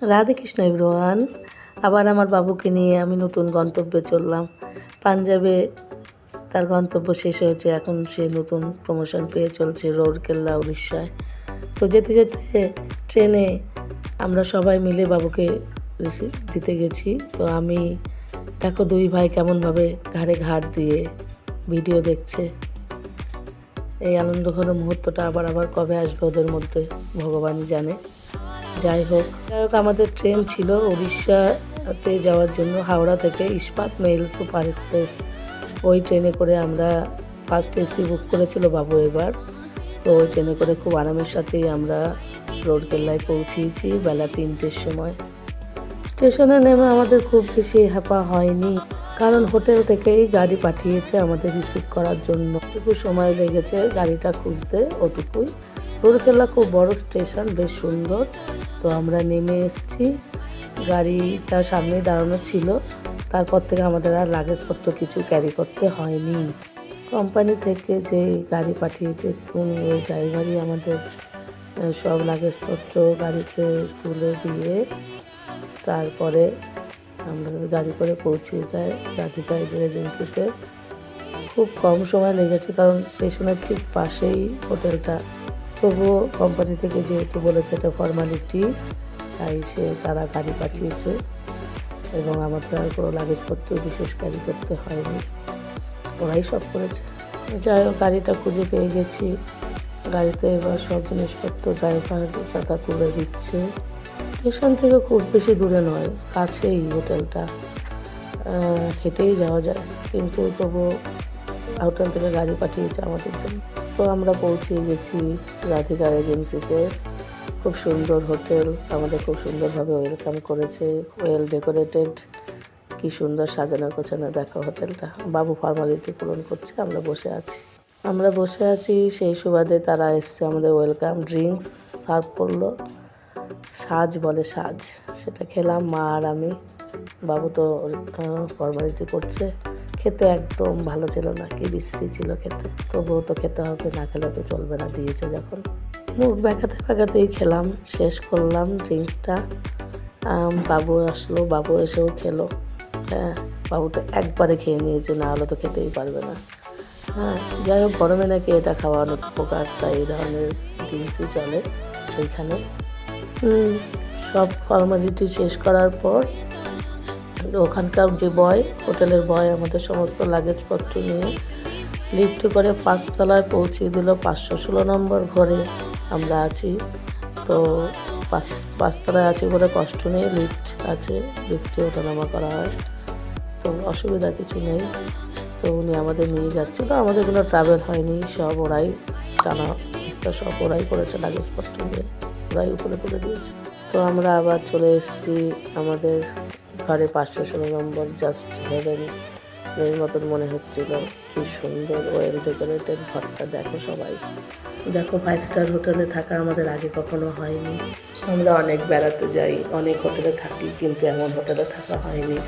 Radhe Krishna everyone. আবার আমার বাবুকে নিয়ে আমি নতুন গন্তব্যে চললাম। পাঞ্জাবে তার গন্তব্য শেষ হয়েছে, এখন সে নতুন প্রমোশন পেয়ে চলছে রৌরকেল্লা, উড়িষ্যায়। তো যেতে যেতে ট্রেনে আমরা সবাই মিলে বাবুকে রিসিভ দিতে গেছি। তো আমি দেখো দুই ভাই কেমনভাবে ঘাড়ে ঘাড় দিয়ে ভিডিও দেখছে। এই আনন্দঘন মুহূর্তটা আবার কবে আসবে ওদের মধ্যে ভগবানই জানে। যাই হোক আমাদের ট্রেন ছিল উড়িষ্যাতে যাওয়ার জন্য, হাওড়া থেকে ইস্পাত মেল সুপার এক্সপ্রেস। ওই ট্রেনে করে আমরা ফার্স্ট এসি বুক করেছিল বাবু এবার। তো ওই ট্রেনে করে খুব আরামের সাথেই আমরা রৌরকেল্লায় পৌঁছিয়েছি বেলা 3টের সময়। স্টেশনে নেমে আমাদের খুব বেশি হ্যাপা হয়নি, কারণ হোটেল থেকেই গাড়ি পাঠিয়েছে আমাদের রিসিভ করার জন্য। ওটুকু সময় লেগেছে গাড়িটা খুঁজতে, ওটুকুই। রৌরকেল্লা খুব বড় স্টেশন, বেশ সুন্দর। তো আমরা নেমে এসেছি, গাড়িটা সামনে দাঁড়ানো ছিল। তারপর থেকে আমাদের আর লাগেজপত্র কিছু ক্যারি করতে হয়নি। কোম্পানি থেকে যে গাড়ি পাঠিয়েছে উনি ওই ড্রাইভারই আমাদের সব লাগেজপত্র গাড়িতে তুলে দিয়ে তারপরে আমাদের গাড়ি করে পৌঁছিয়ে দেয় রাধিকা এজেন্সিতে। খুব কম সময় লেগেছে, কারণ স্টেশনের ঠিক পাশেই হোটেলটা। তবুও কোম্পানি থেকে যেহেতু বলেছে এটা ফর্মালিটি, তাই তারা গাড়ি পাঠিয়েছে এবং আমাদের আর কোনো লাগেজপত্র বিশেষ ক্যারি করতে হয়নি, ওরাই সব করেছে। যাই হোক গাড়িটা খুঁজে পেয়ে গেছি। গাড়িতে এবার সব জিনিসপত্র ড্রাইভার দাদা তুলে দিচ্ছে। স্টেশন থেকে খুব বেশি দূরে নয়, কাছেই হোটেলটা, হেঁটেই যাওয়া যায়, কিন্তু তবুও হোটেল থেকে গাড়ি পাঠিয়েছে আমাদের জন্য। তো আমরা পৌঁছে গেছি রাধিকার এজেন্সিতে। খুব সুন্দর হোটেল, আমাদের খুব সুন্দরভাবে ওয়েলকাম করেছে, ওয়েল ডেকোরেটেড, কি সুন্দর সাজানো গোছানো দেখো হোটেলটা। বাবু ফর্মালিটি পূরণ করছে, আমরা বসে আছি। সেই সুবাদে তারা এসছে, আমাদের ওয়েলকাম ড্রিঙ্কস সার্ভ করলো, সাজ বলে সাজ, সেটা খেলাম মা আর আমি। বাবু তো ফর্মালিটি করছে। খেতে একদম ভালো ছিল না, কি বিশ্রী ছিল খেতে, তবুও তো খেতে হবে, না খেলে তো চলবে না, দিয়েছে যখন। মুখ বেঁকাতেই খেলাম, শেষ করলাম ড্রিঙ্কসটা। বাবু আসলো, বাবু এসেও খেলো। হ্যাঁ, বাবু তো একবারে খেয়ে নিয়েছে, না হলে তো খেতেই পারবে না। হ্যাঁ, যাই হোক গরমে নাকি এটা খাওয়ানোর উপকার, তাই এই ধরনের ড্রিঙ্কসই চলে ওইখানে। সব ফর্মালিটি শেষ করার পর ওখানকার যে হোটেলের বয় আমাদের সমস্ত লাগেজপত্র নিয়ে লিফটে করে 5তলায় পৌঁছিয়ে দিল। 516 নম্বর ঘরে আমরা আছি। তো 5তলায় আছি বলে কষ্ট নেই, লিফট আছে, লিফটে ওঠানামা করা হয়, তো অসুবিধা কিছু নেই। তো উনি আমাদের নিয়ে যাচ্ছিল, আমাদের কোনো ট্রাভেল হয়নি, সব ওরাই টানা সব ওরাই করেছে, লাগেজপত্র নিয়ে ওরাই উপরে তুলে দিয়েছে। তো আমরা আবার চলে এসেছি আমাদের ঘরে। 516 নম্বর, জাস্ট হেভেন এর মতন মনে হচ্ছিল। কি সুন্দর ওয়েল ডেকোরেটেড ঘরটা, দেখো সবাই দেখো। 5 স্টার হোটেলে থাকা আমাদের আগে কখনো হয়নি। আমরা অনেক বেড়াতে যাই, অনেক হোটেলে থাকি, কিন্তু এমন হোটেলে থাকা হয়নি।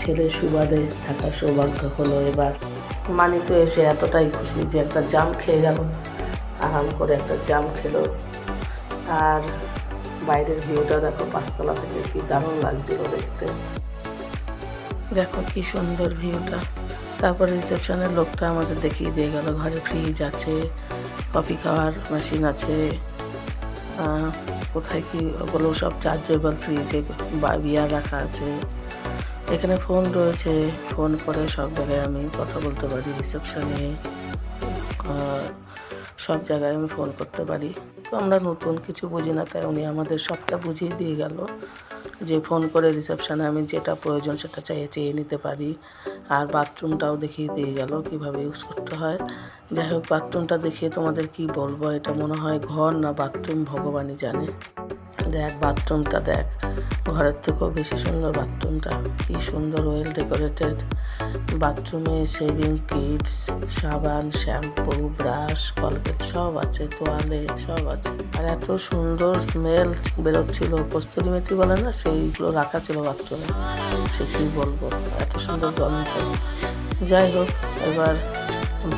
ছেলের সুবাদে থাকার সৌভাগ্য হলো এবার। মানি তো এসে এতটাই খুশি যে একটা জাম খেয়ে গেল, আরাম করে একটা জাম খেলো। আর বাইরের ভিউটা দেখো, 5তলা থেকে কি দারুণ লাগছিল দেখতে, দেখো কি সুন্দর ভিউটা। তারপরে রিসেপশনের লোকটা আমাদের দেখিয়ে দিয়ে গেল ঘরে ফ্রিজ আছে, কফি খাওয়ার মেশিন আছে, কোথায় কি ওগুলো সব চার্জেবল ফ্রিজে বিয়ার রাখা আছে। এখানে ফোন রয়েছে, ফোন করে সব জায়গায় আমি কথা বলতে পারি, রিসেপশনে সব জায়গায় আমি ফোন করতে পারি। তো আমরা নতুন কিছু বুঝি না, তাই উনি আমাদের সবটা বুঝিয়ে দিয়ে গেল যে ফোন করে রিসেপশনে আমি যেটা প্রয়োজন সেটা চেয়ে নিতে পারি। আর বাথরুমটাও দেখিয়ে দিয়ে গেল কীভাবে ইউজ করতে হয়। যাই হোক বাথরুমটা দেখিয়ে তোমাদের কি বলবো, এটা মনে হয় ঘর না বাথরুম ভগবানই জানে। দেখ বাথরুমটা দেখ, ঘরের থেকেও বেশি সুন্দর বাথরুমটা, কি সুন্দর ওয়েল ডেকোরেটেড। বাথরুমে শেভিং কিটস, সাবান, শ্যাম্পু, ব্রাশ, কলগেট সব আছে, তোয়ালে সব আছে। আর এত সুন্দর স্মেল বেরোচ্ছিল, কস্তুরি মেথি বলে না, সেইগুলো রাখা ছিল বাথরুমে, সে কী বলবো, এত সুন্দর গন্ধ। যাই হোক এবার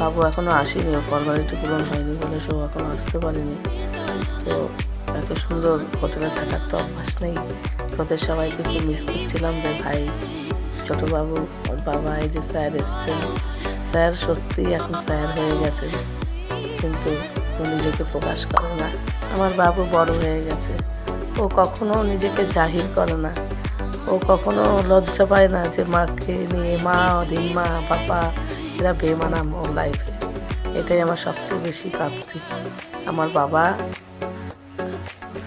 বাবু এখনও আসেনি, ফর্মালিটি পূরণ হয়নি বলে সেও এখনও আসতে পারেনি। তো এত সুন্দর হোটেলে থাকার তো অভ্যাস নেই। তোদের সবাইকে খুব মিস করছিলাম রে ভাই। ছোটবাবু, ওর বাবা, এই যে স্যার এসছেন। স্যার সত্যিই এখন স্যার হয়ে গেছে, কিন্তু ও নিজেকে প্রকাশ করে না। আমার বাবু বড় হয়ে গেছে, ও কখনো নিজেকে জাহির করে না। ও কখনো লজ্জা পায় না যে মাকে নিয়ে, মা, দিম্মা, বাবা এরা বেমানাম ওর লাইফে। এটাই আমার সবচেয়ে বেশি প্রাপ্তি। আমার বাবা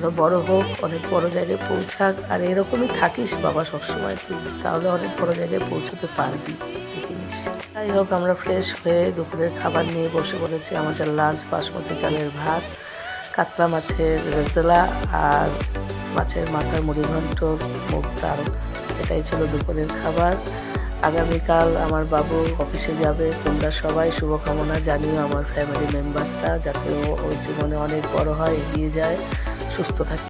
আরও বড় হোক, অনেক বড় জায়গায় পৌঁছাক, আর এরকমই থাকিস বাবা সবসময় তুই, তাহলে অনেক বড় জায়গায় পৌঁছতে পারবি দেখিস। যাই হোক, আমরা ফ্রেশ হয়ে দুপুরের খাবার নিয়ে বসে পড়েছি। আমাদের লাঞ্চ বাসমতি চালের ভাত, কাতলা মাছের রেজালা আর মাছের মাথার মুড়ি ঘন্ট, মুগ ডাল। এটাই ছিল দুপুরের খাবার। আগামীকাল আমার বাবু অফিসে যাবে। তোমরা সবাই শুভকামনা জানিও আমার ফ্যামিলি মেম্বার্সরা, যাতে ও ওর জীবনে অনেক বড় হয়, এগিয়ে যায়, সুস্থ থাকে।